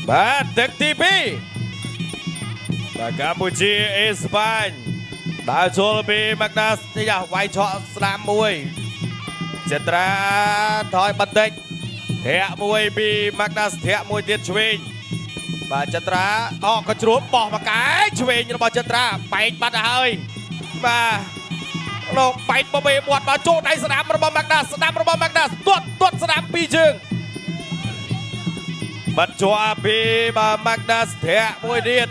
បាទទឹកទី2បាទកម្ពុជាអេស្ប៉ាញដើរចូលពីម៉ាក់ដាសនេះវាយឆក់ស្ដាំមួយចត្រាថយបន្តិចធាក់មួយពីម៉ាក់ដាសធាក់មួយទៀតឆ្វេងបាទចត្រាក៏ជ្រួតបោះមកកែឆ្វេងរបស់ចត្រាបែកបាត់ទៅហើយបាទលោកបែកបបេមាត់មកចូលដៃស្ដាំរបស់ម៉ាក់ដាសស្ដាំរបស់ម៉ាក់ដាសទាត់ស្ដាំពីរជើងបាត់ជាប់ពីបាទម៉ាក់ដាសធាក់មួយទៀត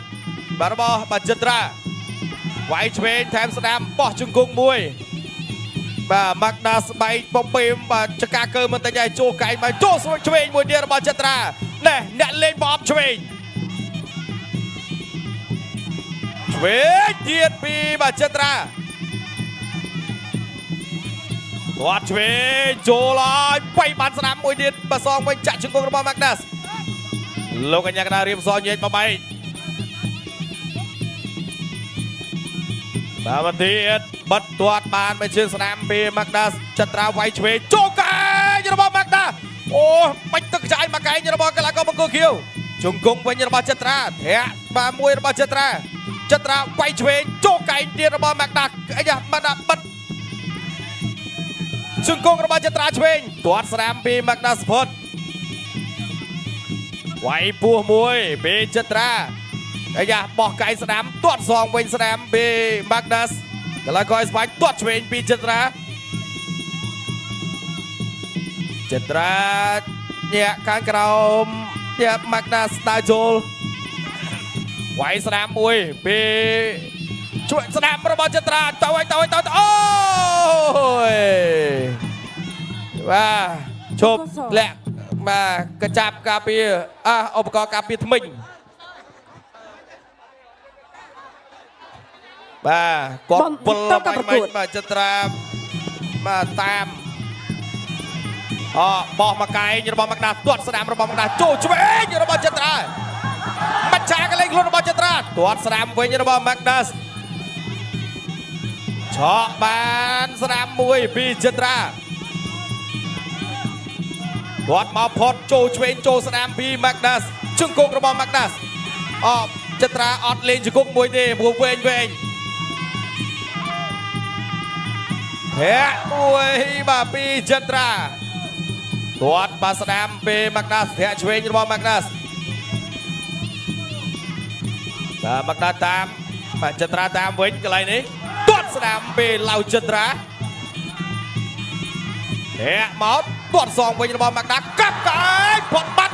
បាទរបស់បាទចត្រាវាយឆ្វេងថែមស្ដាំបោះជង្គង់មួយបាទម៉ាក់ដាសបែកបបេបាទចកាកើមិនតែញ៉ៃចូលកែងមកចូលស្រួចឆ្វេងមួយទៀតរបស់ចត្រាណែអ្នកលេងបោះឆ្វេងទៀតពីបាទចត្រាគាត់ឆ្វេងចូលហើយបៃបានស្ដាំមួយទៀតបាទសងវិញចាក់ជង្គង់របស់ម៉ាក់ដាសលោកកញ្ញាកណ្ដាលរៀបសញែកបបែកបាទមកទៀតបិទទាត់បានមួយជើងស្ដាំពីម៉ាក់ដាសចត្រាវាយឆ្វេងចូលកែងរបស់ម៉ាក់ដាសអូបាច់ទឹកខ្ចាយមកកែងរបស់កីឡាករបង្គោលខៀវជង្គង់វិញរបស់ចត្រាធាក់បាទមួយរបស់ចត្រាវាយឆ្វេងចូលកែងទៀតរបស់ម៉ាក់ដាសអីយ៉ាម៉ាក់ដាសបិទជង្គង់របស់ចត្រាឆ្វេងទាត់ស្ដាំពីម៉ាក់ដាសផុតវាយពោះមួយពីចត្រាអីយ៉ាបោះកែងស្ដាំទាត់សងវិញស្ដាំពីម៉ាក់ដាសកីឡាករអេស្ប៉ាញទាត់ឆ្វេងពីចត្រាញាក់ខាងក្រោមញាក់ម៉ាក់ដាសដើរចូលវាយស្ដាំមួយពីជួយស្ដាំរបស់ចត្រាទៅអូយបាទជប់លាក់បាទកចាប់ការពារឧបករណ៍ការពារថ្មិញបាទគាត់ពលបាញ់បាទចត្រាបាទតាមបោះមកកែងរបស់ម៉ាក់ដាសទាត់ស្ដាំរបស់ម៉ាក់ដាសចូលឆ្វេងរបស់ចត្រាបាច់ឆាកលេងខ្លួនរបស់ចត្រាទាត់ស្ដាំវិញរបស់ម៉ាក់ដាសឆក់បានស្ដាំមួយពីចត្រាគាត់មកផុតចូលឆ្វេងចូលស្ដាំពីម៉ាក់ដាសជង្គង់របស់ម៉ាក់ដាសចត្រាអត់លេងជង្គង់មួយទេព្រោះវែងធាក់មួយបាទពីចត្រាគាត់បាស្ដាំពីម៉ាក់ដាសធាក់ឆ្វេងរបស់ម៉ាក់ដាសបាទម៉ាក់ដាសតាមបាទចត្រាតាមវិញកន្លែងនេះទាត់ស្ដាំពីឡៅចត្រាធាក់មកទាត់សងវិញរបស់ម៉ាក់ដាសកាប់កែផុតបា